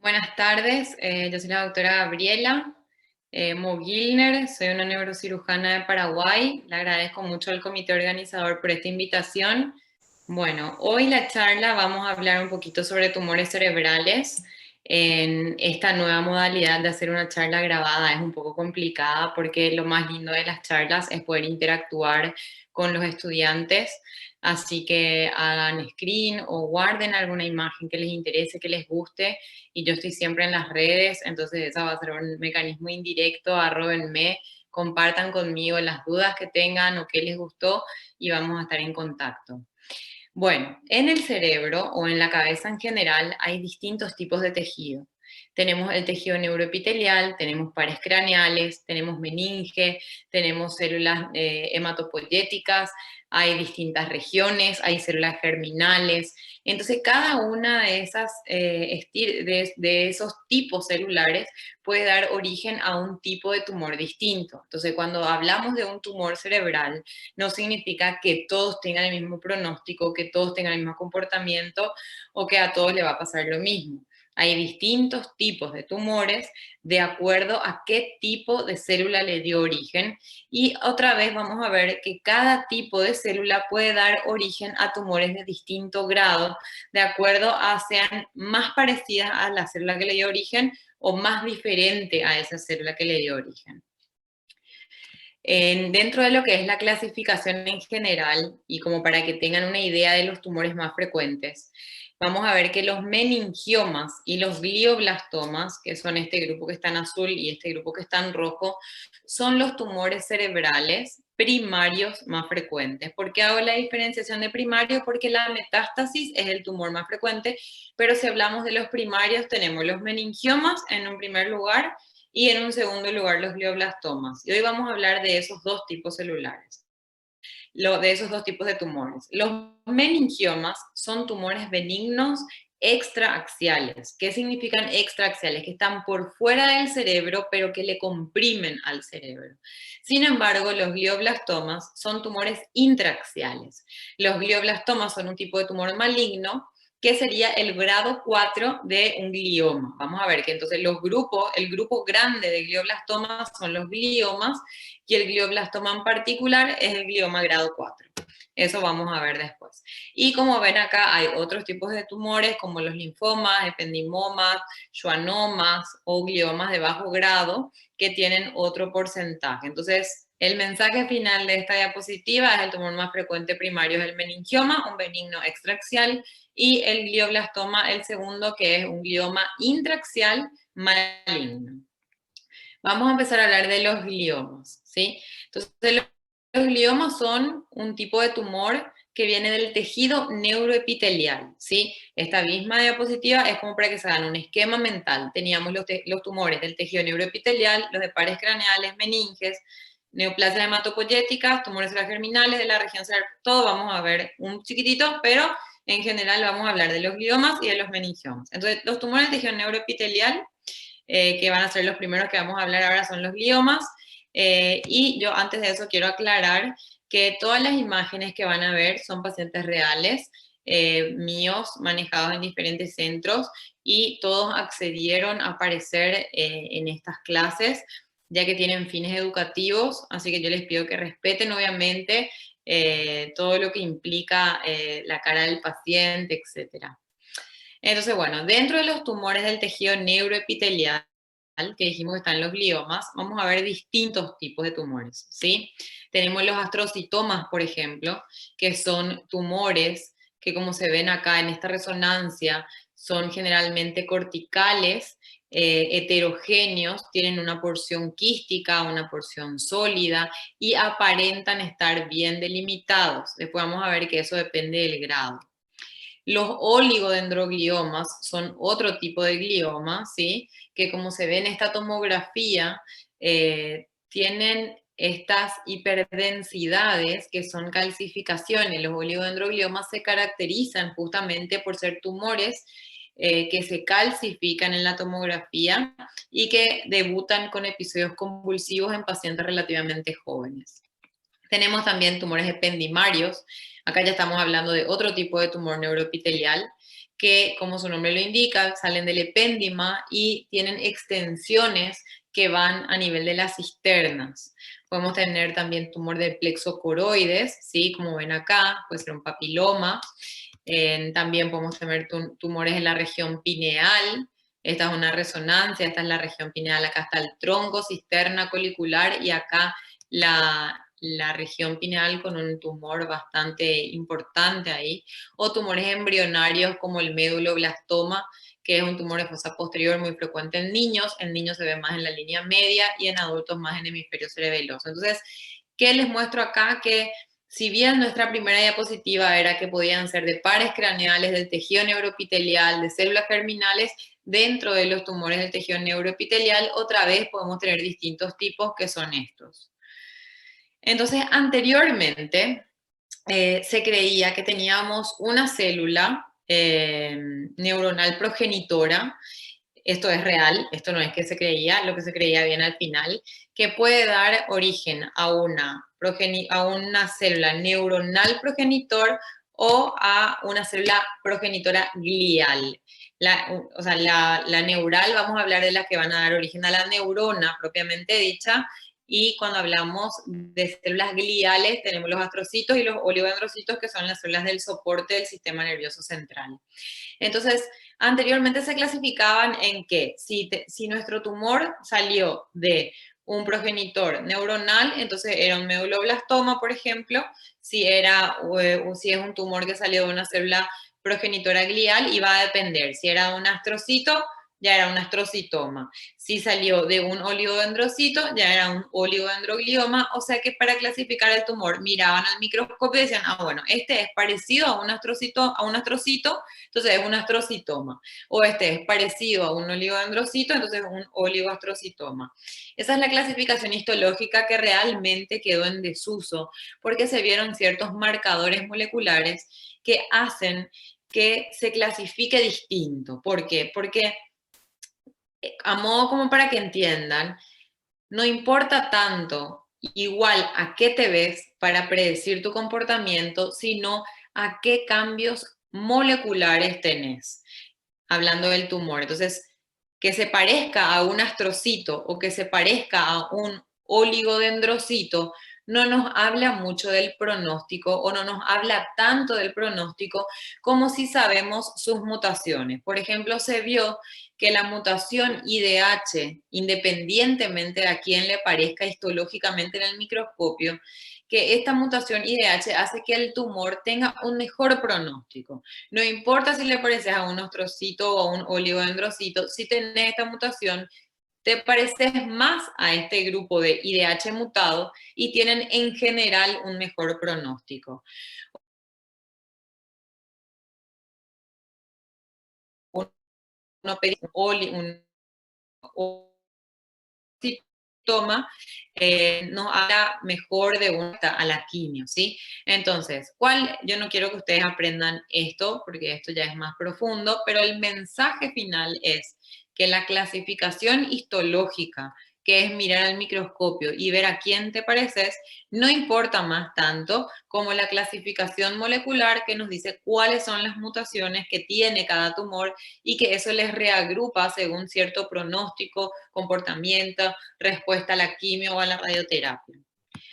Buenas tardes, yo soy la doctora Gabriela Mogilner, soy una neurocirujana de Paraguay. Le agradezco mucho al comité organizador por esta invitación. Bueno, hoy la charla vamos a hablar un poquito sobre tumores cerebrales. En esta nueva modalidad de hacer una charla grabada es un poco complicada porque lo más lindo de las charlas es poder interactuar con los estudiantes. Así que hagan screen o guarden alguna imagen que les interese, que les guste, y yo estoy siempre en las redes, entonces esa va a ser un mecanismo indirecto. Arróbenme, compartan conmigo las dudas que tengan o qué les gustó y vamos a estar en contacto. Bueno, en el cerebro o en la cabeza en general hay distintos tipos de tejido. Tenemos el tejido neuroepitelial, tenemos pares craneales, tenemos meninge, tenemos células hematopoyéticas, hay distintas regiones, hay células germinales. Entonces, cada una de esas de esos tipos celulares puede dar origen a un tipo de tumor distinto. Entonces, cuando hablamos de un tumor cerebral, no significa que todos tengan el mismo pronóstico, que todos tengan el mismo comportamiento o que a todos le va a pasar lo mismo. Hay distintos tipos de tumores de acuerdo a qué tipo de célula le dio origen, y otra vez vamos a ver que cada tipo de célula puede dar origen a tumores de distinto grado de acuerdo a sean más parecidas a la célula que le dio origen o más diferente a esa célula que le dio origen. Dentro de lo que es la clasificación en general, y como para que tengan una idea de los tumores más frecuentes, vamos a ver que los meningiomas y los glioblastomas, que son este grupo que está en azul y este grupo que está en rojo, son los tumores cerebrales primarios más frecuentes. ¿Por qué hago la diferenciación de primario? Porque la metástasis es el tumor más frecuente, pero si hablamos de los primarios, tenemos los meningiomas en un primer lugar y en un segundo lugar los glioblastomas. Y hoy vamos a hablar de esos dos tipos celulares, de esos dos tipos de tumores. Los meningiomas son tumores benignos extraaxiales. ¿Qué significan extraaxiales? Que están por fuera del cerebro, pero que le comprimen al cerebro. Sin embargo, los glioblastomas son tumores intraaxiales. Los glioblastomas son un tipo de tumor maligno que sería el grado 4 de un glioma. Vamos a ver que entonces el grupo grande de glioblastomas son los gliomas, y el glioblastoma en particular es el glioma grado 4. Eso vamos a ver después. Y como ven acá, hay otros tipos de tumores como los linfomas, ependimomas, schwannomas o gliomas de bajo grado que tienen otro porcentaje. Entonces, el mensaje final de esta diapositiva es: el tumor más frecuente primario es el meningioma, un benigno extraaxial, y el glioblastoma, el segundo, que es un glioma intraaxial maligno. Vamos a empezar a hablar de los gliomas, ¿sí? Entonces, los gliomas son un tipo de tumor que viene del tejido neuroepitelial, ¿sí? Esta misma diapositiva es como para que se hagan un esquema mental. Teníamos los tumores del tejido neuroepitelial, los de pares craneales, meninges, neoplasias hematopoyéticas, tumores germinales de la región cerebral. Todo vamos a ver un chiquitito, pero en general vamos a hablar de los gliomas y de los meningiomas. Entonces, los tumores del tejido neuroepitelial, que van a ser los primeros que vamos a hablar ahora, son los gliomas. Y yo antes de eso quiero aclarar que todas las imágenes que van a ver son pacientes reales, míos, manejados en diferentes centros, y todos accedieron a aparecer en estas clases, ya que tienen fines educativos, así que yo les pido que respeten obviamente todo lo que implica la cara del paciente, etcétera. Entonces, bueno, dentro de los tumores del tejido neuroepitelial, que dijimos que están los gliomas, vamos a ver distintos tipos de tumores, ¿sí? Tenemos los astrocitomas, por ejemplo, que son tumores que, como se ven acá en esta resonancia, son generalmente corticales, heterogéneos, tienen una porción quística, una porción sólida y aparentan estar bien delimitados. Después vamos a ver que eso depende del grado. Los oligodendrogliomas son otro tipo de glioma, ¿sí? Que, como se ve en esta tomografía, tienen estas hiperdensidades que son calcificaciones. Los oligodendrogliomas se caracterizan justamente por ser tumores que se calcifican en la tomografía y que debutan con episodios convulsivos en pacientes relativamente jóvenes. Tenemos también tumores ependimarios. Acá ya estamos hablando de otro tipo de tumor neuroepitelial que, como su nombre lo indica, salen del epéndima y tienen extensiones que van a nivel de las cisternas. Podemos tener también tumor del plexo coroides, ¿sí? Como ven acá, puede ser un papiloma. También podemos tener tumores en la región pineal. Esta es una resonancia, esta es la región pineal, acá está el tronco, cisterna colicular y acá la región pineal con un tumor bastante importante ahí, o tumores embrionarios como el méduloblastoma, que es un tumor de fosa posterior muy frecuente en niños se ve más en la línea media y en adultos más en el hemisferio cerebeloso. Entonces, ¿qué les muestro acá? Que si bien nuestra primera diapositiva era que podían ser de pares craneales, del tejido neuroepitelial, de células germinales, dentro de los tumores del tejido neuroepitelial, otra vez podemos tener distintos tipos que son estos. Entonces, anteriormente se creía que teníamos una célula neuronal progenitora. Esto es real, esto no es que se creía, lo que se creía bien al final, que puede dar origen a una célula neuronal progenitor o a una célula progenitora glial. La neural, vamos a hablar de las que van a dar origen a la neurona propiamente dicha, y cuando hablamos de células gliales tenemos los astrocitos y los oligodendrocitos, que son las células del soporte del sistema nervioso central. Entonces, anteriormente se clasificaban en que si nuestro tumor salió de un progenitor neuronal, entonces era un meduloblastoma, por ejemplo. Si es un tumor que salió de una célula progenitora glial, iba a depender. Si era un astrocito, ya era un astrocitoma. Si salió de un oligodendrocito, ya era un oligodendroglioma. O sea que para clasificar el tumor miraban al microscopio y decían, bueno, este es parecido a un astrocito, entonces es un astrocitoma. O este es parecido a un oligodendrocito, entonces es un oligoastrocitoma. Esa es la clasificación histológica que realmente quedó en desuso, porque se vieron ciertos marcadores moleculares que hacen que se clasifique distinto. ¿Por qué? Porque, a modo como para que entiendan, no importa tanto igual a qué te ves para predecir tu comportamiento, sino a qué cambios moleculares tenés, hablando del tumor. Entonces, que se parezca a un astrocito o que se parezca a un oligodendrocito no nos habla mucho del pronóstico o no nos habla tanto del pronóstico como si sabemos sus mutaciones. Por ejemplo, se vio que la mutación IDH, independientemente de a quién le parezca histológicamente en el microscopio, que esta mutación IDH hace que el tumor tenga un mejor pronóstico. No importa si le pareces a un astrocito o a un oligodendrocito, si tenés esta mutación, te pareces más a este grupo de IDH mutado y tienen en general un mejor pronóstico. Un síntoma nos habla mejor de a la quimio, ¿sí? Entonces, yo no quiero que ustedes aprendan esto, porque esto ya es más profundo, pero el mensaje final es que la clasificación histológica, que es mirar al microscopio y ver a quién te pareces, no importa más tanto como la clasificación molecular, que nos dice cuáles son las mutaciones que tiene cada tumor y que eso les reagrupa según cierto pronóstico, comportamiento, respuesta a la quimio o a la radioterapia.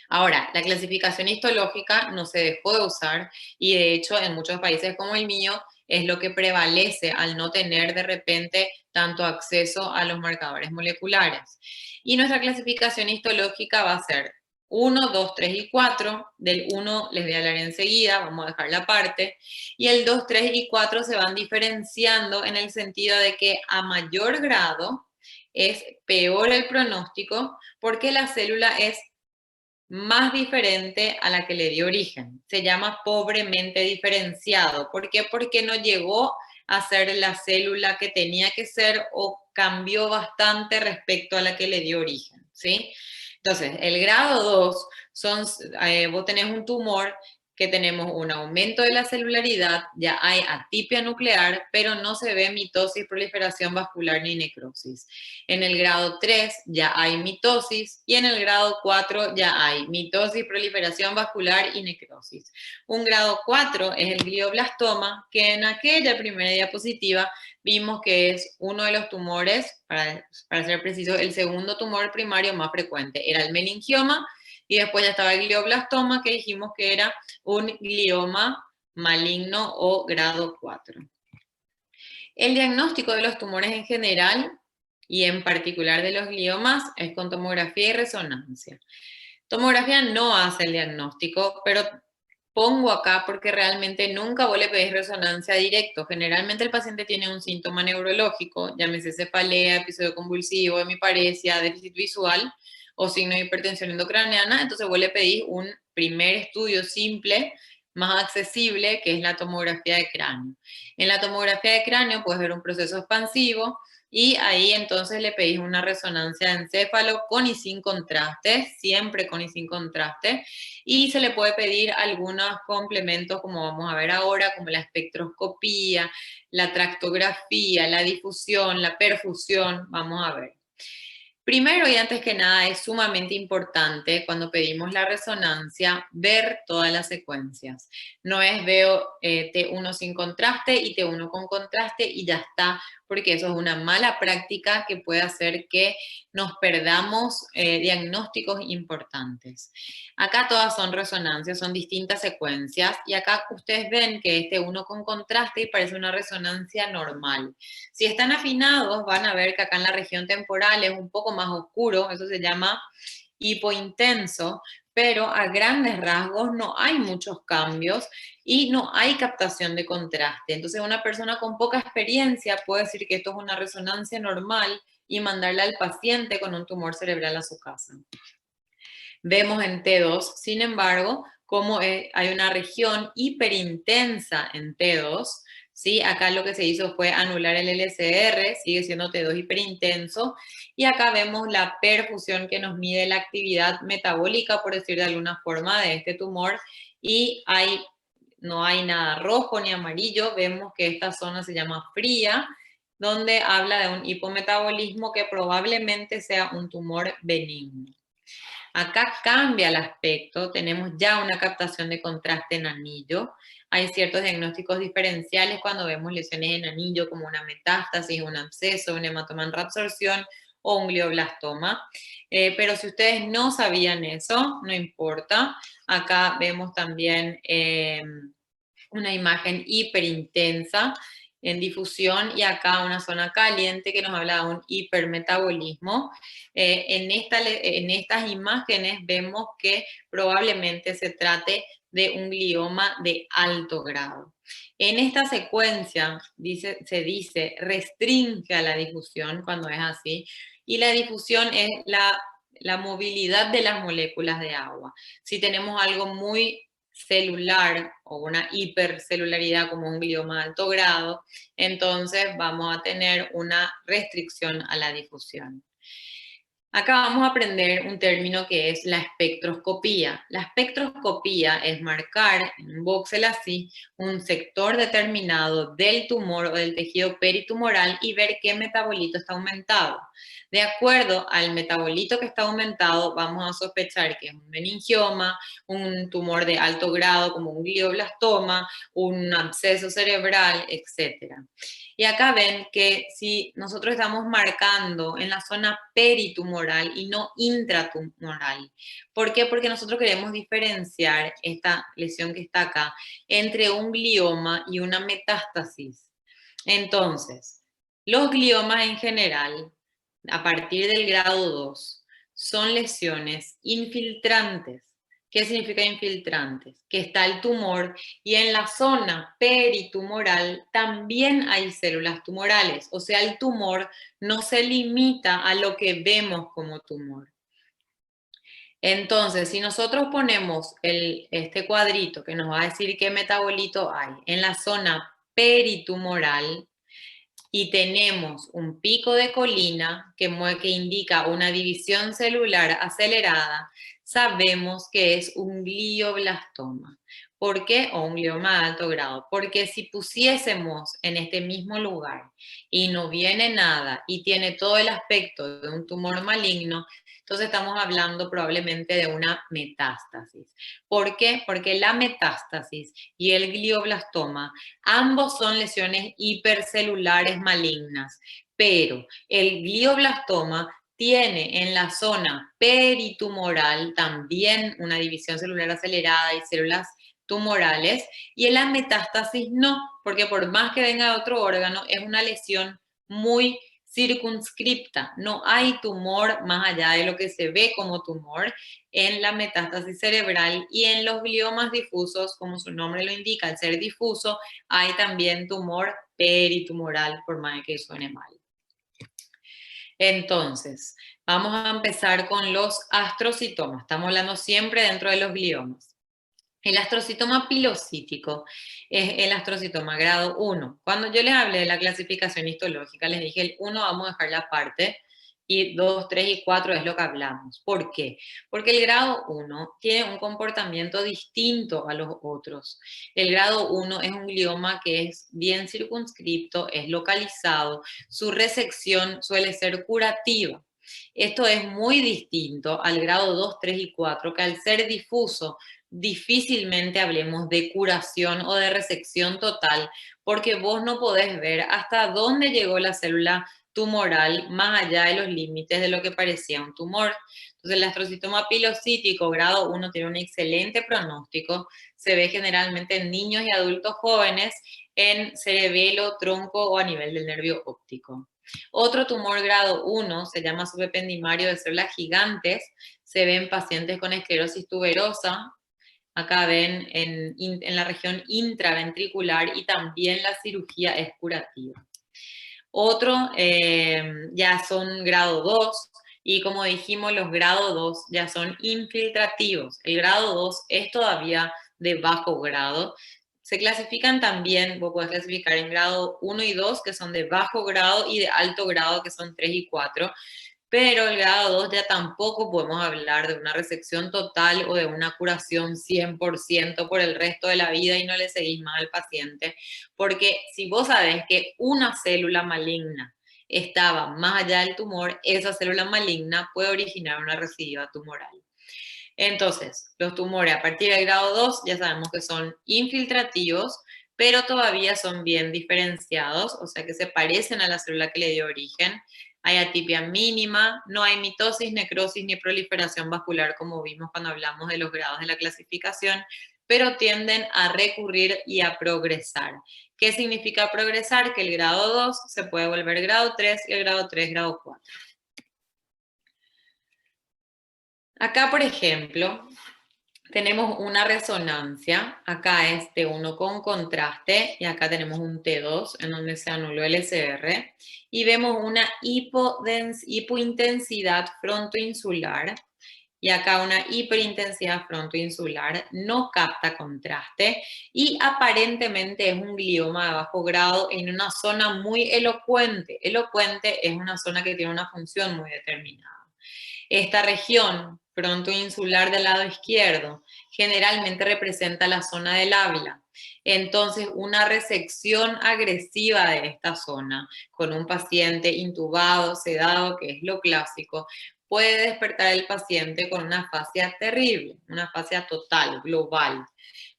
Ahora, la clasificación histológica no se dejó de usar y de hecho en muchos países como el mío es lo que prevalece al no tener de repente tanto acceso a los marcadores moleculares. Y nuestra clasificación histológica va a ser 1, 2, 3 y 4. Del 1 les voy a hablar enseguida, vamos a dejar la parte. Y el 2, 3 y 4 se van diferenciando en el sentido de que a mayor grado es peor el pronóstico porque la célula es más diferente a la que le dio origen. Se llama pobremente diferenciado. ¿Por qué? Porque no llegó a ser la célula que tenía que ser o cambió bastante respecto a la que le dio origen, ¿sí? Entonces, el grado 2 vos tenés un tumor que tenemos un aumento de la celularidad, ya hay atipia nuclear, pero no se ve mitosis, proliferación vascular ni necrosis. En el grado 3 ya hay mitosis y en el grado 4 ya hay mitosis, proliferación vascular y necrosis. Un grado 4 es el glioblastoma, que en aquella primera diapositiva vimos que es uno de los tumores, para ser preciso, el segundo tumor primario más frecuente. Era el meningioma y después ya estaba el glioblastoma, que dijimos que era un glioma maligno o grado 4. El diagnóstico de los tumores en general y en particular de los gliomas es con tomografía y resonancia. Tomografía no hace el diagnóstico, pero pongo acá porque realmente nunca vos le pedís resonancia directo. Generalmente el paciente tiene un síntoma neurológico, llámese cefalea, episodio convulsivo, hemiparesia, déficit visual o signo de hipertensión endocraniana, entonces vos le pedís un primer estudio simple, más accesible, que es la tomografía de cráneo. En la tomografía de cráneo puedes ver un proceso expansivo y ahí entonces le pedís una resonancia de encéfalo con y sin contraste, siempre con y sin contraste, y se le puede pedir algunos complementos, como vamos a ver ahora, como la espectroscopía, la tractografía, la difusión, la perfusión, vamos a ver. Primero y antes que nada es sumamente importante cuando pedimos la resonancia ver todas las secuencias. No es veo T1 sin contraste y T1 con contraste y ya está, porque eso es una mala práctica que puede hacer que nos perdamos diagnósticos importantes. Acá todas son resonancias, son distintas secuencias y acá ustedes ven que este T1 con contraste y parece una resonancia normal. Si están afinados van a ver que acá en la región temporal es un poco más oscuro, eso se llama hipointenso, pero a grandes rasgos no hay muchos cambios y no hay captación de contraste. Entonces una persona con poca experiencia puede decir que esto es una resonancia normal y mandarle al paciente con un tumor cerebral a su casa. Vemos en T2, sin embargo, cómo hay una región hiperintensa en T2, ¿sí? Acá lo que se hizo fue anular el LCR, sigue siendo T2 hiperintenso, y acá vemos la perfusión que nos mide la actividad metabólica, por decir de alguna forma, de este tumor, y no hay nada rojo ni amarillo, vemos que esta zona se llama fría, donde habla de un hipometabolismo que probablemente sea un tumor benigno. Acá cambia el aspecto, tenemos ya una captación de contraste en anillo. Hay ciertos diagnósticos diferenciales cuando vemos lesiones en anillo como una metástasis, un absceso, un hematoma en reabsorción o un glioblastoma. Pero si ustedes no sabían eso, no importa. Acá vemos también una imagen hiperintensa en difusión y acá una zona caliente que nos habla de un hipermetabolismo. En estas imágenes vemos que probablemente se trate de un glioma de alto grado. En esta secuencia se dice restringe a la difusión cuando es así, y la difusión es la movilidad de las moléculas de agua. Si tenemos algo muy celular o una hipercelularidad como un glioma de alto grado, entonces vamos a tener una restricción a la difusión. Acá vamos a aprender un término que es la espectroscopía. La espectroscopía es marcar en un voxel así un sector determinado del tumor o del tejido peritumoral y ver qué metabolito está aumentado. De acuerdo al metabolito que está aumentado, vamos a sospechar que es un meningioma, un tumor de alto grado como un glioblastoma, un absceso cerebral, etc. Y acá ven que si nosotros estamos marcando en la zona peritumoral y no intratumoral, ¿por qué? Porque nosotros queremos diferenciar esta lesión que está acá entre un glioma y una metástasis. Entonces, los gliomas en general, a partir del grado 2, son lesiones infiltrantes. ¿Qué significa infiltrantes? Que está el tumor y en la zona peritumoral también hay células tumorales. O sea, el tumor no se limita a lo que vemos como tumor. Entonces, si nosotros ponemos este cuadrito que nos va a decir qué metabolito hay en la zona peritumoral, y tenemos un pico de colina que indica una división celular acelerada, sabemos que es un glioblastoma. ¿Por qué? O un glioma de alto grado. Porque si pusiésemos en este mismo lugar y no viene nada y tiene todo el aspecto de un tumor maligno, entonces estamos hablando probablemente de una metástasis. ¿Por qué? Porque la metástasis y el glioblastoma, ambos son lesiones hipercelulares malignas, pero el glioblastoma tiene en la zona peritumoral también una división celular acelerada y células tumorales, y en la metástasis no, porque por más que venga de otro órgano, es una lesión muy circunscripta, no hay tumor más allá de lo que se ve como tumor en la metástasis cerebral, y en los gliomas difusos, como su nombre lo indica, al ser difuso, hay también tumor peritumoral, por más que suene mal. Entonces, vamos a empezar con los astrocitomas. Estamos hablando siempre dentro de los gliomas. El astrocitoma pilocítico es el astrocitoma grado 1. Cuando yo les hablé de la clasificación histológica, les dije el 1 vamos a dejarla aparte y 2, 3 y 4 es lo que hablamos. ¿Por qué? Porque el grado 1 tiene un comportamiento distinto a los otros. El grado 1 es un glioma que es bien circunscripto, es localizado, su resección suele ser curativa. Esto es muy distinto al grado 2, 3 y 4, que al ser difuso, difícilmente hablemos de curación o de resección total, porque vos no podés ver hasta dónde llegó la célula tumoral más allá de los límites de lo que parecía un tumor. Entonces, el astrocitoma pilocítico grado 1 tiene un excelente pronóstico, se ve generalmente en niños y adultos jóvenes, en cerebelo, tronco o a nivel del nervio óptico. Otro tumor grado 1 se llama subependimario de células gigantes, se ve en pacientes con esclerosis tuberosa. Acá ven en la región intraventricular, y también la cirugía es curativa. Otro ya son grado 2, y como dijimos, los grado 2 ya son infiltrativos. El grado 2 es todavía de bajo grado. Se clasifican también, vos podés clasificar en grado 1 y 2, que son de bajo grado, y de alto grado, que son 3 y 4. Pero el grado 2 ya tampoco podemos hablar de una resección total o de una curación 100% por el resto de la vida y no le seguís más al paciente. Porque si vos sabés que una célula maligna estaba más allá del tumor, esa célula maligna puede originar una recidiva tumoral. Entonces, los tumores a partir del grado 2 ya sabemos que son infiltrativos, pero todavía son bien diferenciados, o sea que se parecen a la célula que le dio origen. Hay atipia mínima, no hay mitosis, necrosis ni proliferación vascular como vimos cuando hablamos de los grados de la clasificación, pero tienden a recurrir y a progresar. ¿Qué significa progresar? Que el grado 2 se puede volver grado 3 y el grado 3 grado 4. Acá, por ejemplo, tenemos una resonancia, acá es T1 con contraste y acá tenemos un T2 en donde se anuló el SR, y vemos una hipointensidad frontoinsular y acá una hiperintensidad frontoinsular, no capta contraste y aparentemente es un glioma de bajo grado en una zona muy elocuente. Elocuente es una zona que tiene una función muy determinada. Esta región frontoinsular del lado izquierdo generalmente representa la zona del habla. Entonces, una resección agresiva de esta zona con un paciente intubado, sedado, que es lo clásico, puede despertar al paciente con una fascia terrible, una fascia total, global.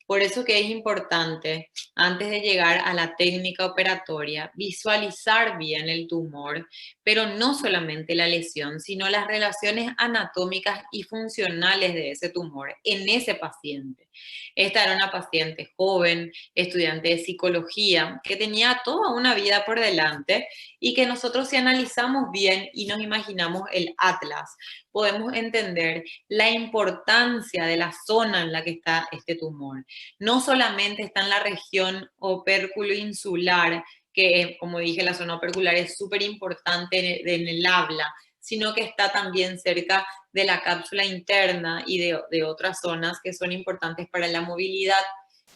Por eso que es importante, antes de llegar a la técnica operatoria, visualizar bien el tumor, pero no solamente la lesión, sino las relaciones anatómicas y funcionales de ese tumor en ese paciente. Esta era una paciente joven, estudiante de psicología, que tenía toda una vida por delante y que nosotros, si analizamos bien y nos imaginamos el atlas, podemos entender la importancia de la zona en la que está este tumor. No solamente está en la región opérculo-insular, que como dije, la zona opercular es súper importante en el habla, sino que está también cerca de la cápsula interna y de otras zonas que son importantes para la movilidad.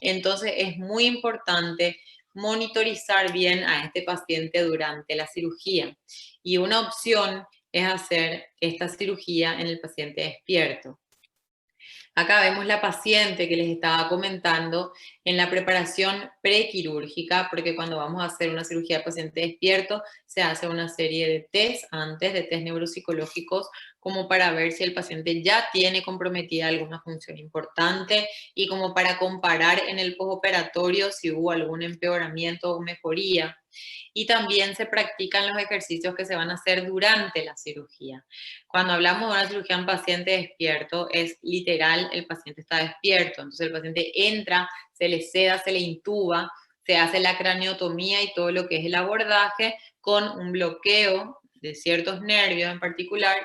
Entonces es muy importante monitorizar bien a este paciente durante la cirugía. Y una opción es hacer esta cirugía en el paciente despierto. Acá vemos la paciente que les estaba comentando en la preparación prequirúrgica, porque cuando vamos a hacer una cirugía de paciente despierto, se hace una serie de test antes, de test neuropsicológicos, como para ver si el paciente ya tiene comprometida alguna función importante y como para comparar en el postoperatorio si hubo algún empeoramiento o mejoría. Y también se practican los ejercicios que se van a hacer durante la cirugía. Cuando hablamos de una cirugía en paciente despierto, es literal, el paciente está despierto, entonces el paciente entra, se le seda, se le intuba, se hace la craniotomía y todo lo que es el abordaje con un bloqueo de ciertos nervios en particular,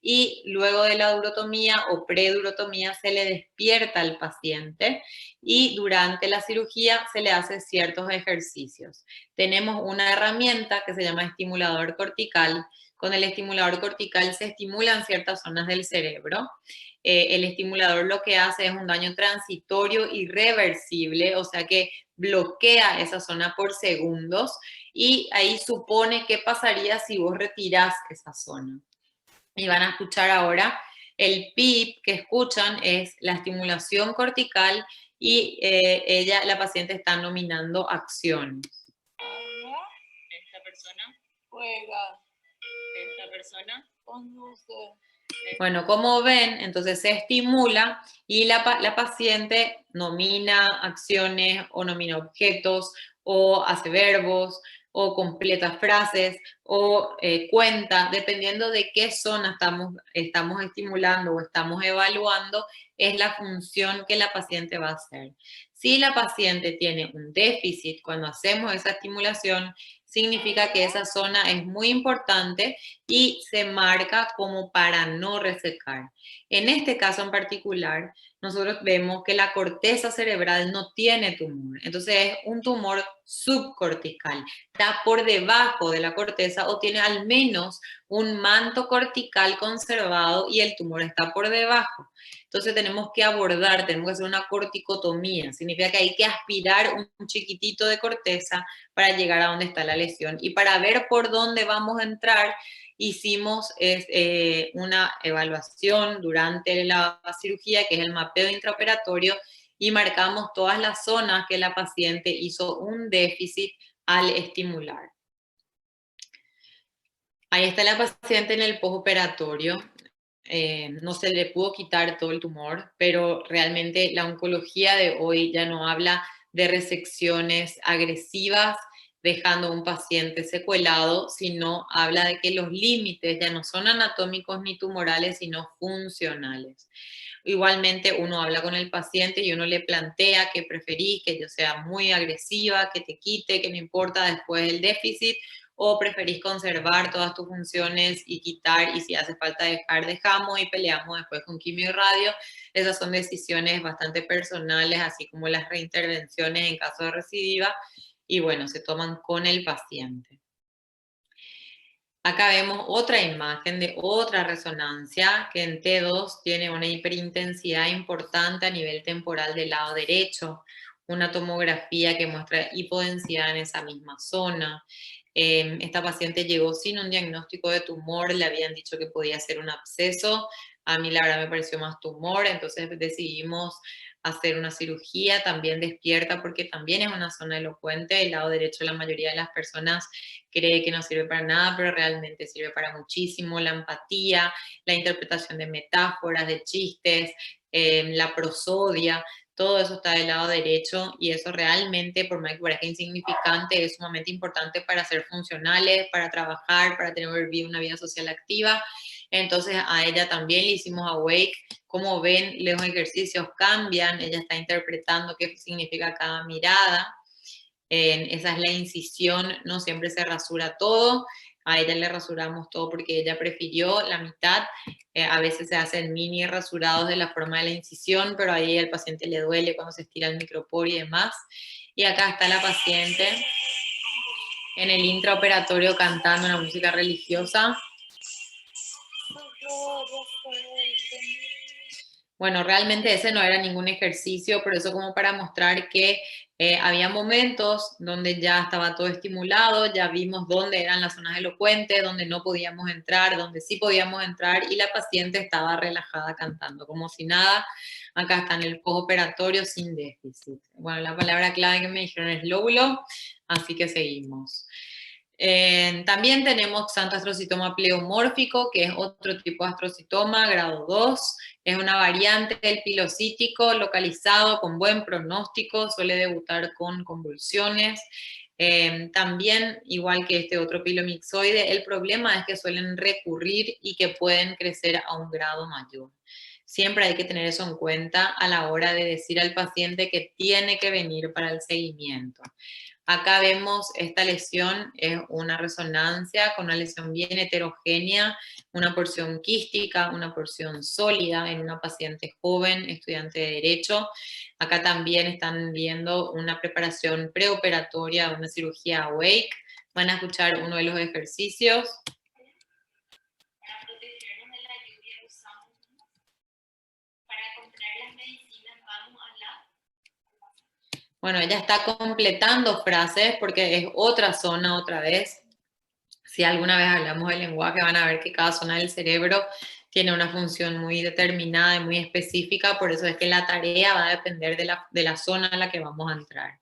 y luego de la durotomía o predurotomía se le despierta al paciente y durante la cirugía se le hace ciertos ejercicios. Tenemos una herramienta que se llama estimulador cortical. Con el estimulador cortical se estimulan ciertas zonas del cerebro. El estimulador lo que hace es un daño transitorio irreversible, o sea que bloquea esa zona por segundos y ahí supone qué pasaría si vos retirás esa zona. Y van a escuchar ahora el PIP que escuchan es la estimulación cortical y la paciente está nominando acciones. Esta persona juega. Esta persona conduce. Bueno, como ven, entonces se estimula y la paciente nomina acciones o nomina objetos o hace verbos o completa frases o cuenta, dependiendo de qué zona estamos estimulando o estamos evaluando, es la función que la paciente va a hacer. Si la paciente tiene un déficit cuando hacemos esa estimulación, significa que esa zona es muy importante y se marca como para no resecar. En este caso en particular, nosotros vemos que la corteza cerebral no tiene tumor, entonces es un tumor subcortical, está por debajo de la corteza o tiene al menos un manto cortical conservado y el tumor está por debajo. Entonces tenemos que tenemos que hacer una corticotomía, significa que hay que aspirar un chiquitito de corteza para llegar a donde está la lesión. Y para ver por dónde vamos a entrar, hicimos una evaluación durante la cirugía, que es el mapeo intraoperatorio, y marcamos todas las zonas que la paciente hizo un déficit al estimular. Ahí está la paciente en el postoperatorio. No se le pudo quitar todo el tumor, pero realmente la oncología de hoy ya no habla de resecciones agresivas, dejando a un paciente secuelado, sino habla de que los límites ya no son anatómicos ni tumorales, sino funcionales. Igualmente uno habla con el paciente y uno le plantea que preferís que yo sea muy agresiva, que te quite, que no importa después el déficit, o preferís conservar todas tus funciones y quitar, y si hace falta dejar, dejamos y peleamos después con quimio y radio. Esas son decisiones bastante personales, así como las reintervenciones en caso de recidiva, y bueno, se toman con el paciente. Acá vemos otra imagen de otra resonancia que en T2 tiene una hiperintensidad importante a nivel temporal del lado derecho, una tomografía que muestra hipodensidad en esa misma zona. Esta paciente llegó sin un diagnóstico de tumor, le habían dicho que podía ser un absceso, a mí la verdad me pareció más tumor, entonces decidimos hacer una cirugía también despierta porque también es una zona elocuente. El lado derecho la mayoría de las personas cree que no sirve para nada, pero realmente sirve para muchísimo. La empatía, la interpretación de metáforas, de chistes, la prosodia, todo eso está del lado derecho y eso realmente, por más que parezca insignificante, es sumamente importante para ser funcionales, para trabajar, para tener una vida social activa. Entonces a ella también le hicimos awake. Como ven, los ejercicios cambian, ella está interpretando qué significa cada mirada. Esa es la incisión, no siempre se rasura todo. A ella le rasuramos todo porque ella prefirió la mitad. A veces se hacen mini rasurados de la forma de la incisión, pero ahí al paciente le duele cuando se estira el microporio y demás. Y acá está la paciente en el intraoperatorio cantando una música religiosa. Bueno, realmente ese no era ningún ejercicio, pero eso como para mostrar que había momentos donde ya estaba todo estimulado, ya vimos dónde eran las zonas elocuentes, donde no podíamos entrar, donde sí podíamos entrar y la paciente estaba relajada cantando, como si nada. Acá está en el postoperatorio sin déficit. Bueno, la palabra clave que me dijeron es lóbulo, así que seguimos. También tenemos xanto astrocitoma pleomórfico, que es otro tipo de astrocitoma, grado 2. Es una variante del pilocítico localizado con buen pronóstico, suele debutar con convulsiones. También, igual que este otro pilomixoide, el problema es que suelen recurrir y que pueden crecer a un grado mayor. Siempre hay que tener eso en cuenta a la hora de decir al paciente que tiene que venir para el seguimiento. Acá vemos esta lesión, es una resonancia con una lesión bien heterogénea, una porción quística, una porción sólida en una paciente joven, estudiante de Derecho. Acá también están viendo una preparación preoperatoria, una cirugía awake. Van a escuchar uno de los ejercicios. Para protegernos de la lluvia usamos, para comprar las medicinas vamos a la... Bueno, ella está completando frases porque es otra zona otra vez. Si alguna vez hablamos del lenguaje, van a ver que cada zona del cerebro tiene una función muy determinada y muy específica, por eso es que la tarea va a depender de la zona a la que vamos a entrar.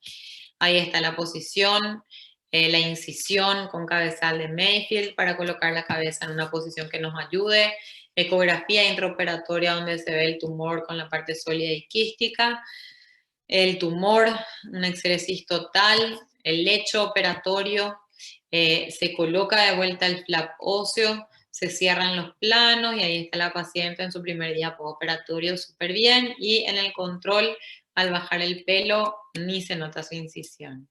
Ahí está la posición, la incisión con cabezal de Mayfield para colocar la cabeza en una posición que nos ayude, ecografía intraoperatoria donde se ve el tumor con la parte sólida y quística, el tumor, una exéresis total, el lecho operatorio, se coloca de vuelta el flap óseo, se cierran los planos y ahí está la paciente en su primer día postoperatorio súper bien y en el control al bajar el pelo ni se nota su incisión.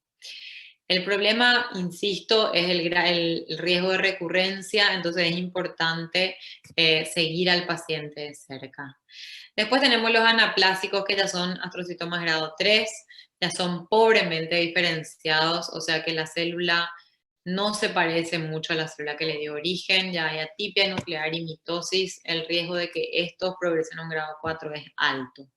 El problema, insisto, es el riesgo de recurrencia, entonces es importante seguir al paciente de cerca. Después tenemos los anaplásicos, que ya son astrocitomas grado 3, ya son pobremente diferenciados, o sea que la célula no se parece mucho a la célula que le dio origen, ya hay atipia nuclear y mitosis, el riesgo de que estos progresen a un grado 4 es alto.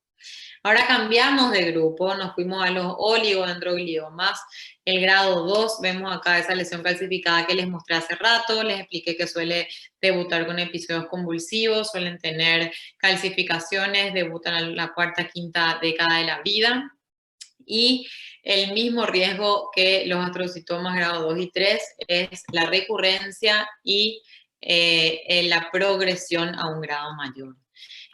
Ahora cambiamos de grupo, nos fuimos a los oligodendrogliomas. El grado 2, vemos acá esa lesión calcificada que les mostré hace rato, les expliqué que suele debutar con episodios convulsivos, suelen tener calcificaciones, debutan en la cuarta, quinta década de la vida. Y el mismo riesgo que los astrocitomas grado 2 y 3 es la recurrencia y la progresión a un grado mayor.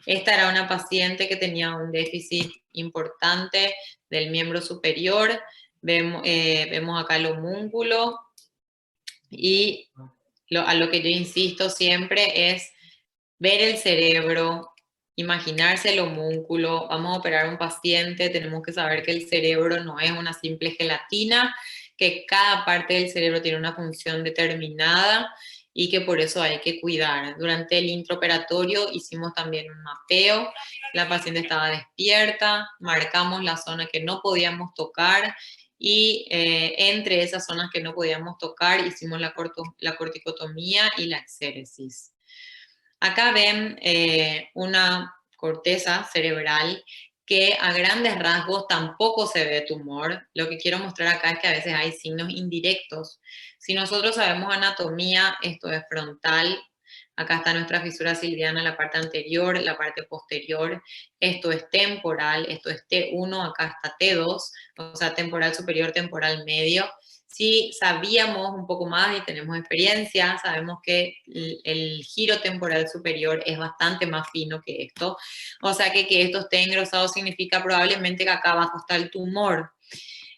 Esta era una paciente que tenía un déficit importante del miembro superior. Vemos acá el homúnculo y a lo que yo insisto siempre es ver el cerebro, imaginarse el homúnculo. Vamos a operar a un paciente, tenemos que saber que el cerebro no es una simple gelatina, que cada parte del cerebro tiene una función determinada y que por eso hay que cuidar. Durante el intraoperatorio hicimos también un mapeo, la paciente estaba despierta, marcamos la zona que no podíamos tocar y entre esas zonas que no podíamos tocar hicimos la corticotomía y la exéresis. Acá ven una corteza cerebral que a grandes rasgos tampoco se ve tumor. Lo que quiero mostrar acá es que a veces hay signos indirectos. Si nosotros sabemos anatomía, esto es frontal. Acá está nuestra fisura silviana, la parte anterior, la parte posterior. Esto es temporal, esto es T1, acá está T2, o sea, temporal superior, temporal medio. Si sabíamos un poco más y tenemos experiencia, sabemos que el giro temporal superior es bastante más fino que esto. O sea que esto esté engrosado significa probablemente que acá abajo está el tumor.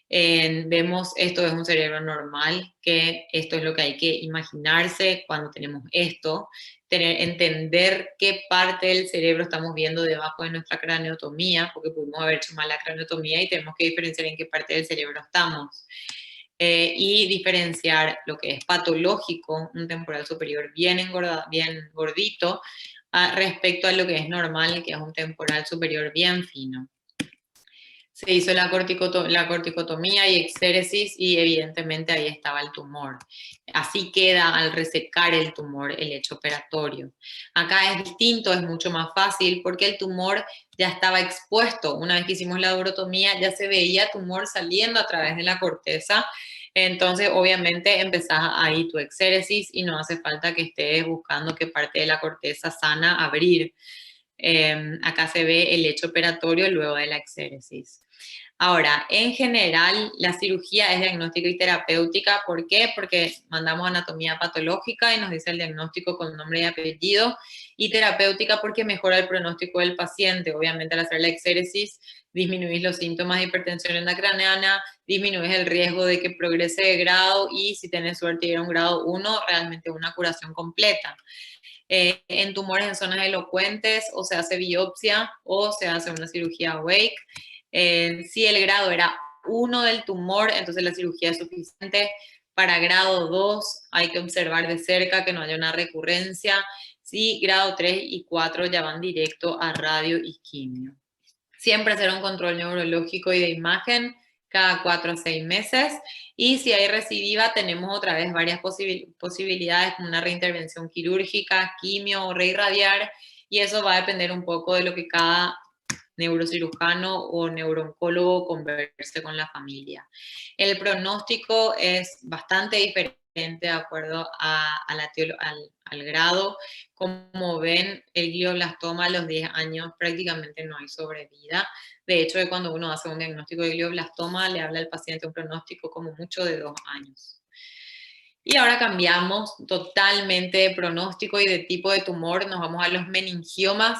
Vemos esto es un cerebro normal, que esto es lo que hay que imaginarse cuando tenemos esto, entender qué parte del cerebro estamos viendo debajo de nuestra craneotomía, porque pudimos haber hecho mal la craneotomía y tenemos que diferenciar en qué parte del cerebro estamos. Y diferenciar lo que es patológico, un temporal superior bien gordito, respecto a lo que es normal, que es un temporal superior bien fino. Se hizo la corticotomía y exéresis y evidentemente ahí estaba el tumor. Así queda al resecar el tumor el hecho operatorio. Acá es distinto, es mucho más fácil porque el tumor ya estaba expuesto. Una vez que hicimos la urotomía ya se veía tumor saliendo a través de la corteza. Entonces, obviamente, empezás ahí tu exéresis y no hace falta que estés buscando qué parte de la corteza sana abrir. Acá se ve el hecho operatorio luego de la exéresis. Ahora, en general, la cirugía es diagnóstica y terapéutica. ¿Por qué? Porque mandamos anatomía patológica y nos dice el diagnóstico con nombre y apellido. Y terapéutica porque mejora el pronóstico del paciente. Obviamente, al hacer la exéresis, disminuís los síntomas de hipertensión endocrinal, disminuís el riesgo de que progrese de grado y si tenés suerte y era un grado 1, realmente una curación completa. En tumores en zonas elocuentes o se hace biopsia o se hace una cirugía Wake. Si el grado era 1 del tumor, entonces la cirugía es suficiente. Para grado 2 hay que observar de cerca que no haya una recurrencia. Si grado 3 y 4 ya van directo a radio y quimio. Siempre hacer un control neurológico y de imagen cada 4 a 6 meses. Y si hay recidiva, tenemos otra vez varias posibilidades como una reintervención quirúrgica, quimio o reirradiar. Y eso va a depender un poco de lo que cada neurocirujano o neurooncólogo converse con la familia. El pronóstico es bastante diferente de acuerdo al grado. Como ven, el glioblastoma a los 10 años prácticamente no hay sobrevida. De hecho, cuando uno hace un diagnóstico de glioblastoma, le habla al paciente un pronóstico como mucho de 2 años. Y ahora cambiamos totalmente de pronóstico y de tipo de tumor. Nos vamos a los meningiomas,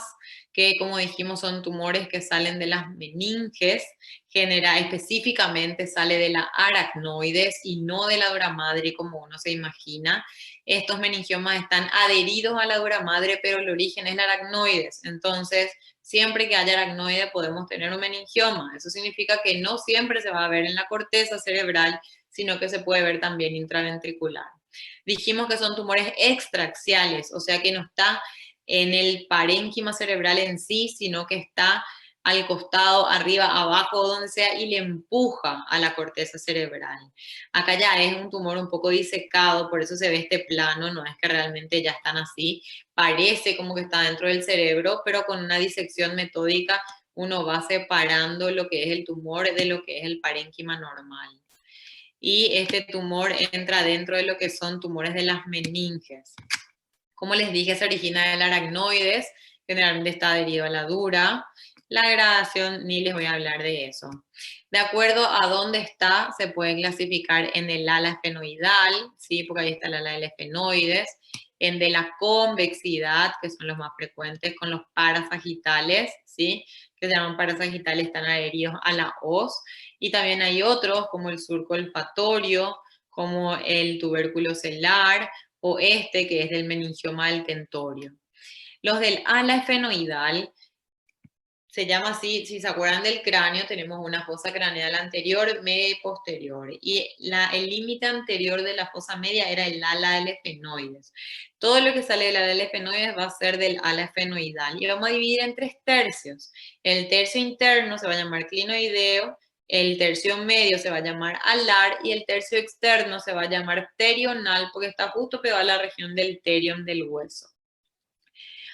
que como dijimos son tumores que salen de las meninges. Específicamente sale de la aracnoides y no de la dura madre como uno se imagina. Estos meningiomas están adheridos a la dura madre, pero el origen es la aracnoides. Entonces, siempre que haya aracnoide podemos tener un meningioma. Eso significa que no siempre se va a ver en la corteza cerebral, sino que se puede ver también intraventricular. Dijimos que son tumores extraaxiales, o sea que no está en el parénquima cerebral en sí, sino que está al costado, arriba, abajo, donde sea, y le empuja a la corteza cerebral. Acá ya es un tumor un poco disecado, por eso se ve este plano, no es que realmente ya están así, parece como que está dentro del cerebro, pero con una disección metódica uno va separando lo que es el tumor de lo que es el parénquima normal. Y este tumor entra dentro de lo que son tumores de las meninges. Como les dije, se origina del aracnoides, generalmente está adherido a la dura. La gradación, ni les voy a hablar de eso. De acuerdo a dónde está, se puede clasificar en el ala esfenoidal, ¿sí? Porque ahí está el ala del esfenoides, en de la convexidad, que son los más frecuentes, con los parasagitales, ¿sí? Que se llaman parasagitales, están adheridos a la hoz. Y también hay otros, como el surco olfatorio, como el tubérculo celular, o este que es del meningioma del tentorio. Los del ala esfenoidal se llama así, si se acuerdan del cráneo, tenemos una fosa craneal anterior, media y posterior. Y el límite anterior de la fosa media era el ala del esfenoides. Todo lo que sale del ala del esfenoides va a ser del ala esfenoidal. Y vamos a dividir en 3 tercios. El tercio interno se va a llamar clinoideo, el tercio medio se va a llamar alar y el tercio externo se va a llamar pterional porque está justo pegado a la región del pterion del hueso.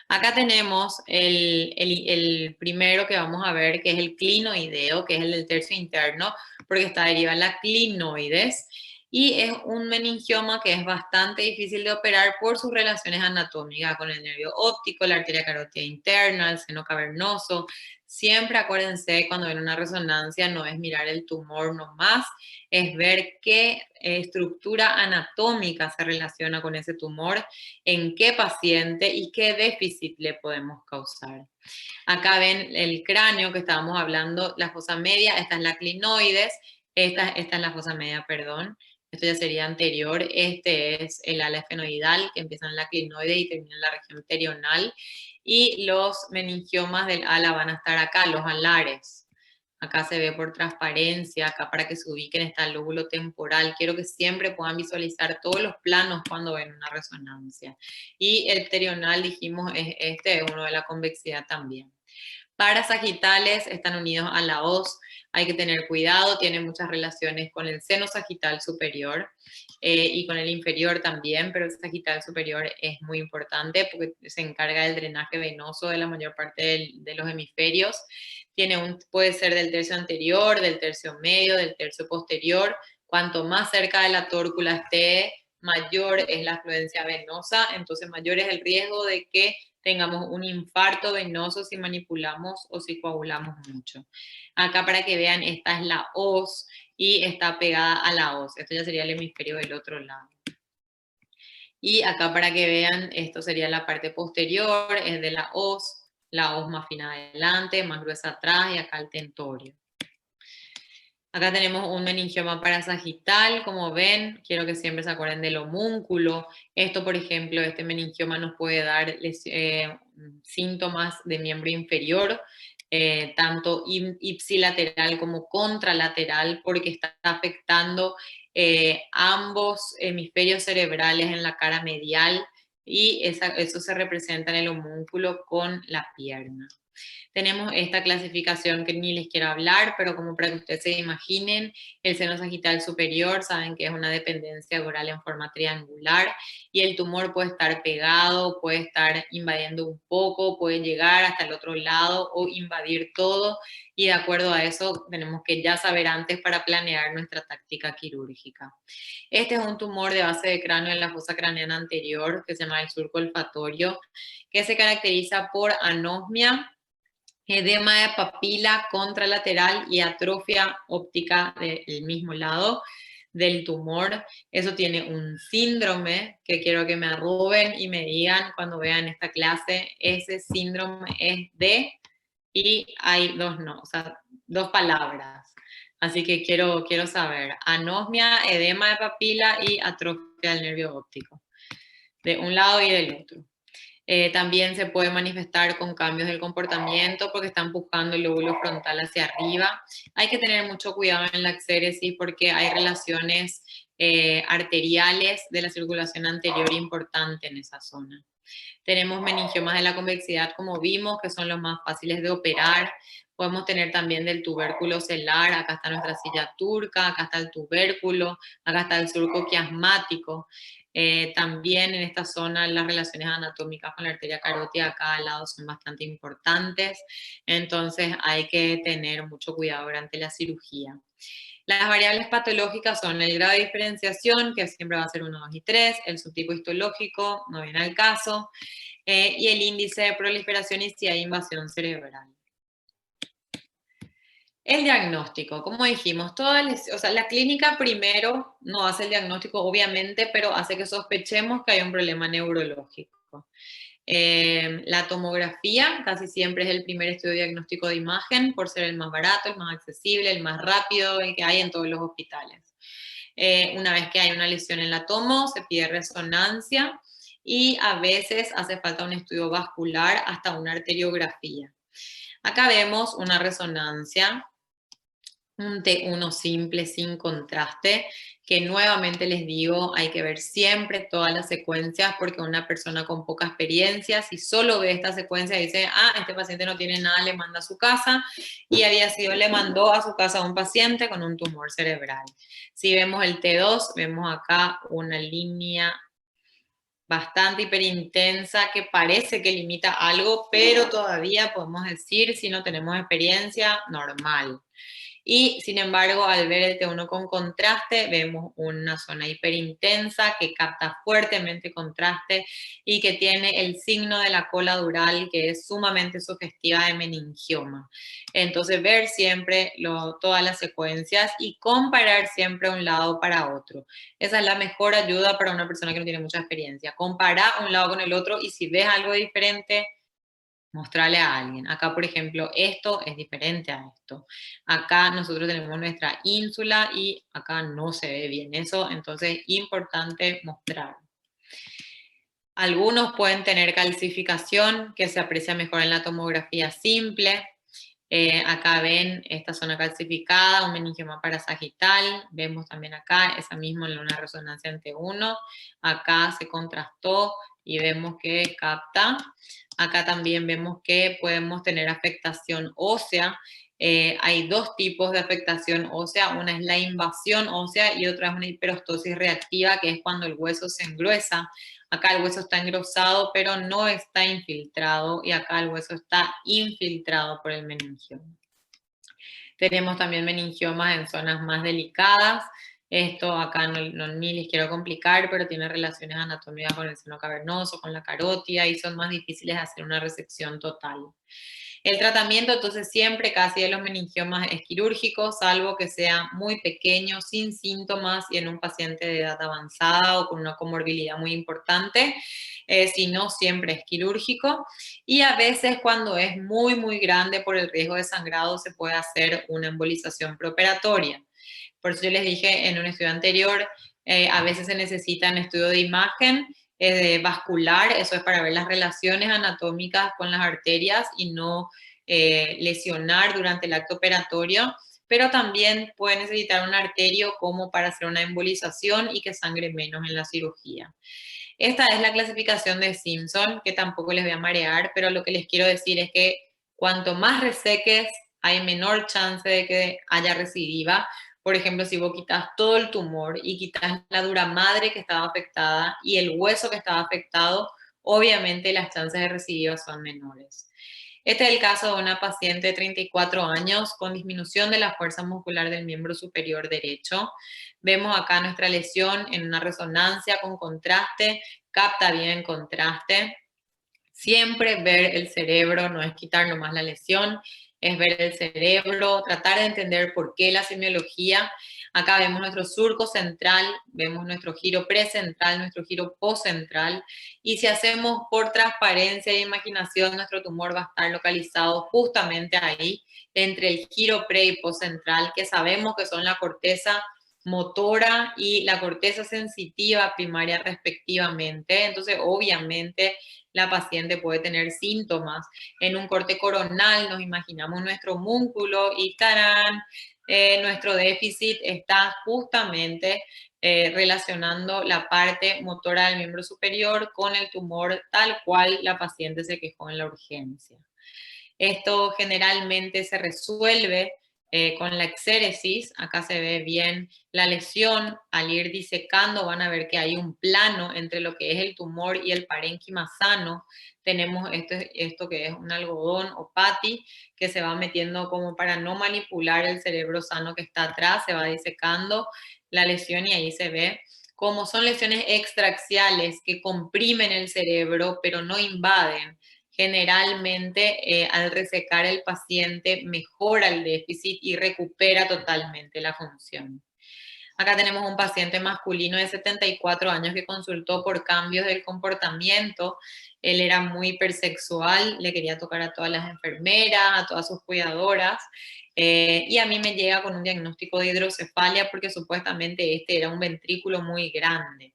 Acá tenemos el primero que vamos a ver, que es el clinoideo, que es el del tercio interno, porque está derivado en la clinoides, y es un meningioma que es bastante difícil de operar por sus relaciones anatómicas con el nervio óptico, la arteria carótida interna, el seno cavernoso. Siempre acuérdense, cuando ven una resonancia, no es mirar el tumor nomás, es ver qué estructura anatómica se relaciona con ese tumor, en qué paciente y qué déficit le podemos causar. Acá ven el cráneo que estábamos hablando, la fosa media, esta es la clinoides, esta es la fosa media, perdón. Esto ya sería anterior. Este es el ala esfenoidal, que empieza en la clinoide y termina en la región pterional. Y los meningiomas del ala van a estar acá, los alares. Acá se ve por transparencia, acá para que se ubiquen está el lóbulo temporal. Quiero que siempre puedan visualizar todos los planos cuando ven una resonancia. Y el pterional, dijimos, es uno de la convexidad también. Parasagitales están unidos a la hoz, hay que tener cuidado, tienen muchas relaciones con el seno sagital superior y con el inferior también, pero el sagital superior es muy importante porque se encarga del drenaje venoso de la mayor parte de los hemisferios. Puede ser del tercio anterior, del tercio medio, del tercio posterior. Cuanto más cerca de la tórcula esté, mayor es la afluencia venosa, entonces mayor es el riesgo de que tengamos un infarto venoso si manipulamos o si coagulamos mucho. Acá para que vean, esta es la hoz y está pegada a la hoz. Esto ya sería el hemisferio del otro lado. Y acá para que vean, esto sería la parte posterior, es de la hoz más fina adelante, más gruesa atrás y acá el tentorio. Acá tenemos un meningioma parasagital, como ven, quiero que siempre se acuerden del homúnculo. Esto, por ejemplo, este meningioma nos puede dar síntomas de miembro inferior, tanto ipsilateral como contralateral, porque está afectando ambos hemisferios cerebrales en la cara medial y eso se representa en el homúnculo con la pierna. Tenemos esta clasificación que ni les quiero hablar, pero como para que ustedes se imaginen, el seno sagital superior, saben que es una dependencia oral en forma triangular y el tumor puede estar pegado, puede estar invadiendo un poco, puede llegar hasta el otro lado o invadir todo y de acuerdo a eso tenemos que ya saber antes para planear nuestra táctica quirúrgica. Este es un tumor de base de cráneo en la fosa craneana anterior que se llama el surco olfatorio, que se caracteriza por anosmia, edema de papila contralateral y atrofia óptica del mismo lado del tumor. Eso tiene un síndrome que quiero que me arroben y me digan cuando vean esta clase, ese síndrome es de, y hay dos palabras. Así que quiero saber, anosmia, edema de papila y atrofia del nervio óptico, de un lado y del otro. También se puede manifestar con cambios del comportamiento porque está empujando el lóbulo frontal hacia arriba. Hay que tener mucho cuidado en la exéresis porque hay relaciones arteriales de la circulación anterior importante en esa zona. Tenemos meningiomas de la convexidad, como vimos, que son los más fáciles de operar. Podemos tener también del tubérculo celular, acá está nuestra silla turca, acá está el tubérculo, acá está el surco quiasmático. También en esta zona las relaciones anatómicas con la arteria carótida acá al lado son bastante importantes, entonces hay que tener mucho cuidado durante la cirugía. Las variables patológicas son el grado de diferenciación, que siempre va a ser 1, 2 y 3, el subtipo histológico, no viene al caso, y el índice de proliferación y si hay invasión cerebral. El diagnóstico, como dijimos, la clínica primero no hace el diagnóstico, obviamente, pero hace que sospechemos que hay un problema neurológico. La tomografía casi siempre es el primer estudio diagnóstico de imagen por ser el más barato, el más accesible, el más rápido, el que hay en todos los hospitales. Una vez que hay una lesión en la tomo, se pide resonancia y a veces hace falta un estudio vascular hasta una arteriografía. Acá vemos una resonancia, un T1 simple sin contraste, que nuevamente les digo, hay que ver siempre todas las secuencias porque una persona con poca experiencia, si solo ve esta secuencia y dice, este paciente no tiene nada, le manda a su casa y le mandó a su casa a un paciente con un tumor cerebral. Si vemos el T2, vemos acá una línea bastante hiperintensa que parece que limita algo, pero todavía podemos decir, si no tenemos experiencia, normal. Y sin embargo, al ver el T1 con contraste, vemos una zona hiperintensa que capta fuertemente contraste y que tiene el signo de la cola dural que es sumamente sugestiva de meningioma. Entonces, ver siempre todas las secuencias y comparar siempre un lado para otro. Esa es la mejor ayuda para una persona que no tiene mucha experiencia. Comparar un lado con el otro y si ves algo diferente, mostrarle a alguien. Acá, por ejemplo, esto es diferente a esto. Acá nosotros tenemos nuestra ínsula y acá no se ve bien eso, entonces importante mostrar. Algunos pueden tener calcificación que se aprecia mejor en la tomografía simple. Acá ven esta zona calcificada, un meningioma parasagital. Vemos también acá esa misma en una resonancia en T1. Acá se contrastó y vemos que capta. Acá también vemos que podemos tener afectación ósea. Hay dos tipos de afectación ósea, una es la invasión ósea y otra es una hiperostosis reactiva, que es cuando el hueso se engruesa. Acá el hueso está engrosado, pero no está infiltrado, y acá el hueso está infiltrado por el meningioma. Tenemos también meningiomas en zonas más delicadas. Esto acá ni les quiero complicar, pero tiene relaciones anatómicas con el seno cavernoso, con la carótida, y son más difíciles de hacer una resección total. El tratamiento, entonces, siempre casi de los meningiomas es quirúrgico, salvo que sea muy pequeño, sin síntomas y en un paciente de edad avanzada o con una comorbilidad muy importante. Si no, siempre es quirúrgico. Y a veces, cuando es muy, muy grande por el riesgo de sangrado, se puede hacer una embolización preoperatoria. Por eso yo les dije en un estudio anterior, a veces se necesita un estudio de imagen vascular, eso es para ver las relaciones anatómicas con las arterias y no lesionar durante el acto operatorio, pero también puede necesitar un arterio como para hacer una embolización y que sangre menos en la cirugía. Esta es la clasificación de Simpson, que tampoco les voy a marear, pero lo que les quiero decir es que cuanto más reseques, hay menor chance de que haya recidiva. Por ejemplo, si vos quitas todo el tumor y quitas la dura madre que estaba afectada y el hueso que estaba afectado, obviamente las chances de recidiva son menores. Este es el caso de una paciente de 34 años con disminución de la fuerza muscular del miembro superior derecho. Vemos acá nuestra lesión en una resonancia con contraste, capta bien contraste. Siempre ver el cerebro, no es quitar nomás la lesión, es ver el cerebro, tratar de entender por qué la semiología. Acá vemos nuestro surco central, vemos nuestro giro precentral, nuestro giro postcentral, y si hacemos por transparencia e imaginación, nuestro tumor va a estar localizado justamente ahí, entre el giro pre y postcentral, que sabemos que son la corteza motora y la corteza sensitiva primaria respectivamente. Entonces, obviamente, la paciente puede tener síntomas. En un corte coronal nos imaginamos nuestro músculo y ¡tarán! Nuestro déficit está justamente relacionando la parte motora del miembro superior con el tumor tal cual la paciente se quejó en la urgencia. Esto generalmente se resuelve con la exéresis. Acá se ve bien la lesión. Al ir disecando van a ver que hay un plano entre lo que es el tumor y el parénquima sano. Tenemos esto que es un algodón o pati que se va metiendo como para no manipular el cerebro sano que está atrás. Se va disecando la lesión y ahí se ve. Como son lesiones extraaxiales que comprimen el cerebro pero no invaden, generalmente al resecar el paciente mejora el déficit y recupera totalmente la función. Acá tenemos un paciente masculino de 74 años que consultó por cambios del comportamiento. Él era muy hipersexual, le quería tocar a todas las enfermeras, a todas sus cuidadoras, y a mí me llega con un diagnóstico de hidrocefalia porque supuestamente este era un ventrículo muy grande.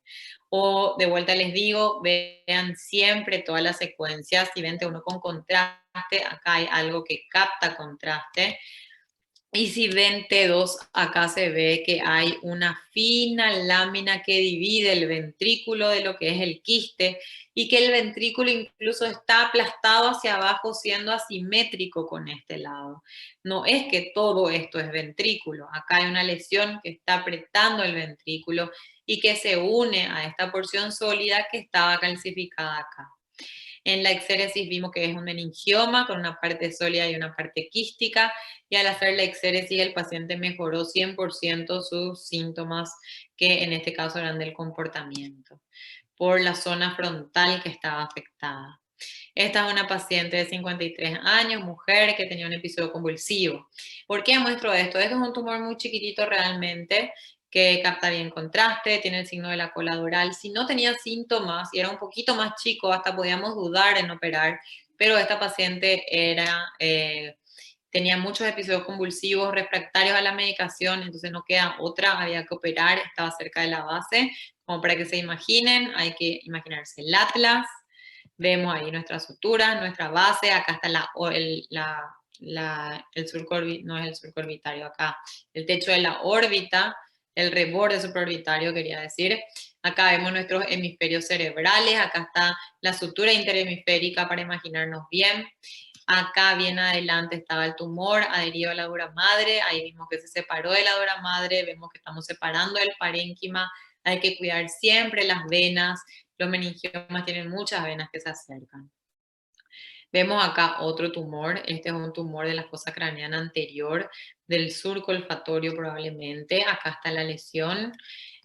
O de vuelta les digo, vean siempre todas las secuencias. Si ven uno con contraste, acá hay algo que capta contraste. Y si ven T2, acá se ve que hay una fina lámina que divide el ventrículo de lo que es el quiste y que el ventrículo incluso está aplastado hacia abajo siendo asimétrico con este lado. No es que todo esto es ventrículo, acá hay una lesión que está apretando el ventrículo y que se une a esta porción sólida que estaba calcificada acá. En la exéresis vimos que es un meningioma con una parte sólida y una parte quística, y al hacer la exéresis el paciente mejoró 100% sus síntomas, que en este caso eran del comportamiento, por la zona frontal que estaba afectada. Esta es una paciente de 53 años, mujer, que tenía un episodio convulsivo. ¿Por qué muestro esto? Esto es un tumor muy chiquitito realmente, que capta bien contraste, tiene el signo de la cola doral. Si no tenía síntomas y era un poquito más chico, hasta podíamos dudar en operar, pero esta paciente tenía muchos episodios convulsivos refractarios a la medicación, entonces no queda otra, había que operar, estaba cerca de la base. Como para que se imaginen, hay que imaginarse el atlas. Vemos ahí nuestra sutura, nuestra base, acá está el surco, no es el surco orbitario acá, el techo de la órbita, el reborde supraorbitario quería decir. Acá vemos nuestros hemisferios cerebrales, acá está la sutura interhemisférica para imaginarnos bien. Acá bien adelante estaba el tumor adherido a la dura madre, ahí vimos que se separó de la dura madre, vemos que estamos separando el parénquima, hay que cuidar siempre las venas, los meningiomas tienen muchas venas que se acercan. Vemos acá otro tumor, este es un tumor de la fosa craneana anterior, del surco olfatorio probablemente, acá está la lesión.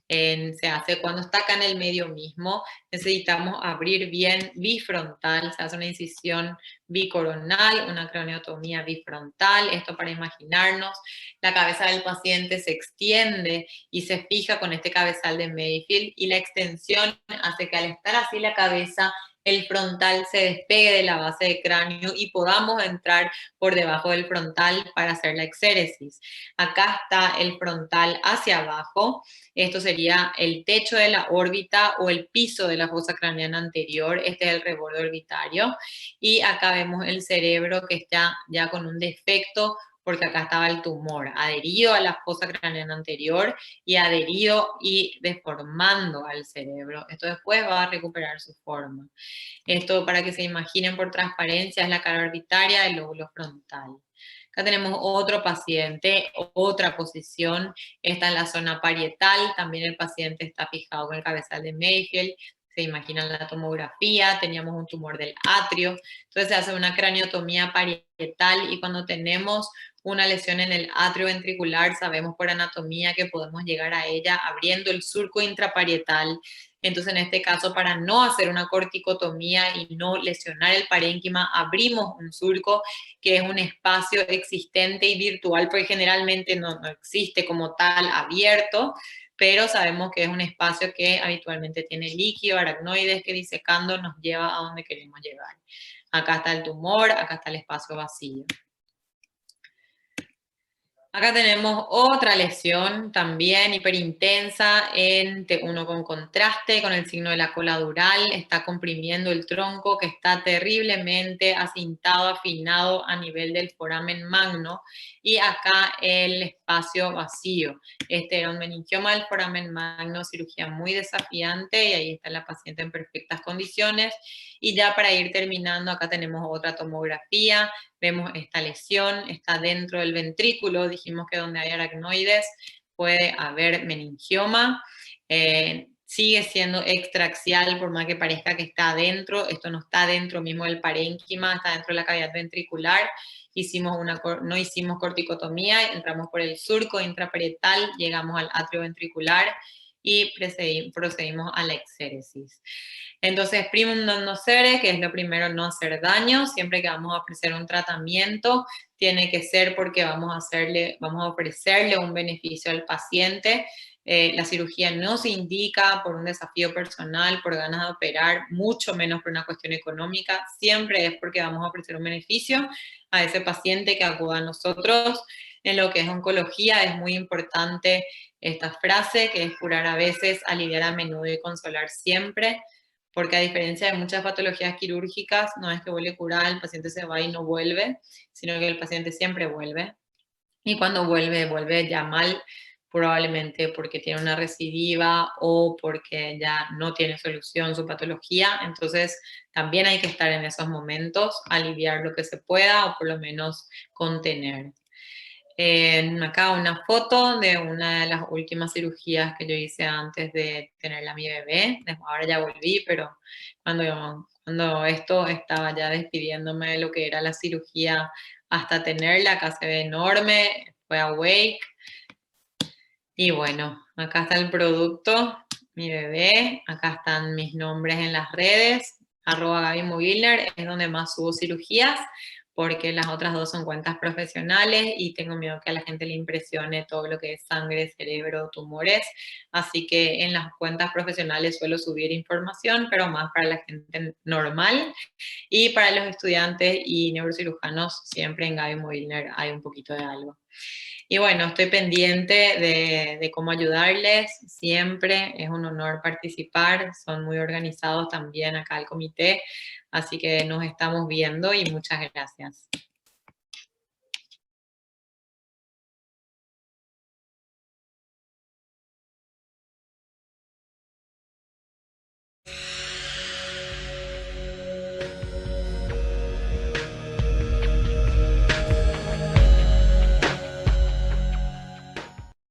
Se hace cuando está acá en el medio mismo, necesitamos abrir bien bifrontal, se hace una incisión bicoronal, una craneotomía bifrontal, esto para imaginarnos, la cabeza del paciente se extiende y se fija con este cabezal de Mayfield y la extensión hace que al estar así la cabeza, el frontal se despegue de la base del cráneo y podamos entrar por debajo del frontal para hacer la exéresis. Acá está el frontal hacia abajo, esto sería el techo de la órbita o el piso de la fosa craneana anterior, este es el reborde orbitario, y acá vemos el cerebro que está ya con un defecto porque acá estaba el tumor, adherido a la fosa craneana anterior y adherido y deformando al cerebro. Esto después va a recuperar su forma. Esto, para que se imaginen por transparencia, es la cara orbitaria del lóbulo frontal. Acá tenemos otro paciente, otra posición, esta es la zona parietal, también el paciente está fijado con el cabezal de Mayfield, se imaginan la tomografía, teníamos un tumor del atrio, entonces se hace una craniotomía parietal y cuando tenemos una lesión en el atrio ventricular, sabemos por anatomía que podemos llegar a ella abriendo el surco intraparietal. Entonces, en este caso, para no hacer una corticotomía y no lesionar el parénquima, abrimos un surco que es un espacio existente y virtual, porque generalmente no existe como tal abierto, pero sabemos que es un espacio que habitualmente tiene líquido, aracnoides, que disecando nos lleva a donde queremos llegar. Acá está el tumor, acá está el espacio vacío. Acá tenemos otra lesión también hiperintensa en T1 con contraste, con el signo de la cola dural, está comprimiendo el tronco que está terriblemente acintado, afinado a nivel del foramen magno y acá el espacio vacío. Este era un meningioma del foramen magno, cirugía muy desafiante y ahí está la paciente en perfectas condiciones. Y ya para ir terminando, acá tenemos otra tomografía. Vemos esta lesión, está dentro del ventrículo, dijimos que donde hay aracnoides puede haber meningioma. Sigue siendo extraaxial, por más que parezca que está adentro, esto no está dentro mismo del parénquima, está dentro de la cavidad ventricular. No hicimos corticotomía, entramos por el surco intraparietal, llegamos al atrio ventricular y procedimos a la exéresis. Entonces, primum non nocere, que es lo primero, no hacer daño. Siempre que vamos a ofrecer un tratamiento, tiene que ser porque vamos a ofrecerle un beneficio al paciente. La cirugía no se indica por un desafío personal, por ganas de operar, mucho menos por una cuestión económica. Siempre es porque vamos a ofrecer un beneficio a ese paciente que acuda a nosotros. En lo que es oncología es muy importante esta frase, que es curar a veces, aliviar a menudo y consolar siempre, porque a diferencia de muchas patologías quirúrgicas, no es que vuelve curar, el paciente se va y no vuelve, sino que el paciente siempre vuelve. Y cuando vuelve, vuelve ya mal, probablemente porque tiene una recidiva o porque ya no tiene solución su patología. Entonces, también hay que estar en esos momentos, aliviar lo que se pueda o por lo menos contener. Acá una foto de una de las últimas cirugías que yo hice antes de tenerla a mi bebé. Ahora ya volví, pero cuando esto estaba ya despidiéndome de lo que era la cirugía hasta tenerla, acá se ve enorme, fue Awake. Y bueno, acá está el producto, mi bebé, acá están mis nombres en las redes, @GabyMoguilner, es donde más subo cirugías, porque las otras dos son cuentas profesionales y tengo miedo que a la gente le impresione todo lo que es sangre, cerebro, tumores, así que en las cuentas profesionales suelo subir información, pero más para la gente normal, y para los estudiantes y neurocirujanos siempre en Gaby Moguilner hay un poquito de algo. Y bueno, estoy pendiente de cómo ayudarles, siempre es un honor participar, son muy organizados también acá el comité, así que nos estamos viendo y muchas gracias.